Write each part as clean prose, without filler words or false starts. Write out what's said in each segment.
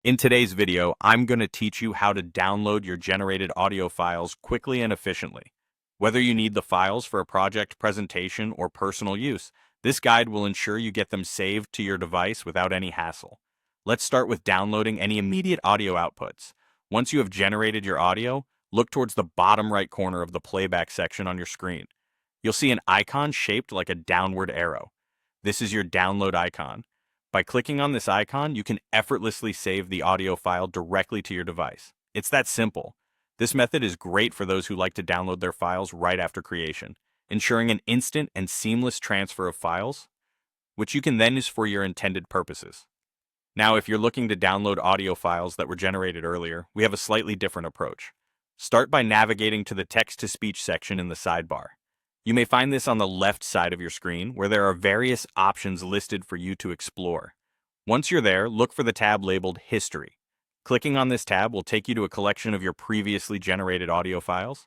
In today's video, I'm going to teach you how to download your generated audio files quickly and efficiently. Whether you need the files for a project, presentation, or personal use, this guide will ensure you get them saved to your device without any hassle. Let's start with downloading any immediate audio outputs. Once you have generated your audio, look towards the bottom right corner of the playback section on your screen. You'll see an icon shaped like a downward arrow. This is your download icon. By clicking on this icon, you can effortlessly save the audio file directly to your device. It's that simple. This method is great for those who like to download their files right after creation, ensuring an instant and seamless transfer of files, which you can then use for your intended purposes. Now, if you're looking to download audio files that were generated earlier, we have a slightly different approach. Start by navigating to the text-to-speech section in the sidebar. You may find this on the left side of your screen, where there are various options listed for you to explore. Once you're there, look for the tab labeled History. Clicking on this tab will take you to a collection of your previously generated audio files.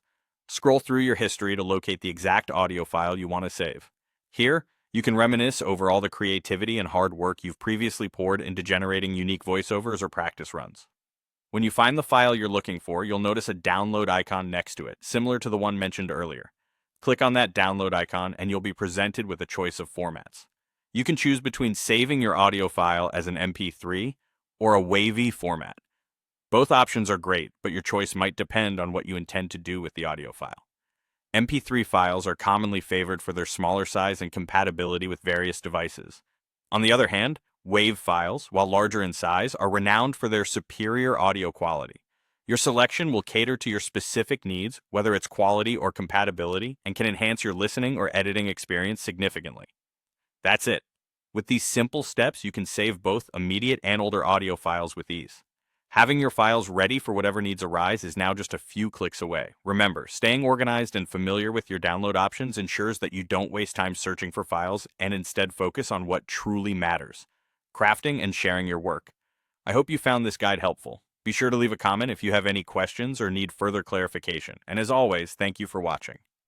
Scroll through your history to locate the exact audio file you want to save. Here, you can reminisce over all the creativity and hard work you've previously poured into generating unique voiceovers or practice runs. When you find the file you're looking for, you'll notice a download icon next to it, similar to the one mentioned earlier. Click on that download icon and you'll be presented with a choice of formats. You can choose between saving your audio file as an MP3 or a wavy format. Both options are great, but your choice might depend on what you intend to do with the audio file. MP3 files are commonly favored for their smaller size and compatibility with various devices. On the other hand, WAV files, while larger in size, are renowned for their superior audio quality. Your selection will cater to your specific needs, whether it's quality or compatibility, and can enhance your listening or editing experience significantly. That's it. With these simple steps, you can save both immediate and older audio files with ease. Having your files ready for whatever needs arise is now just a few clicks away. Remember, staying organized and familiar with your download options ensures that you don't waste time searching for files and instead focus on what truly matters: crafting and sharing your work. I hope you found this guide helpful. Be sure to leave a comment if you have any questions or need further clarification. And as always, thank you for watching.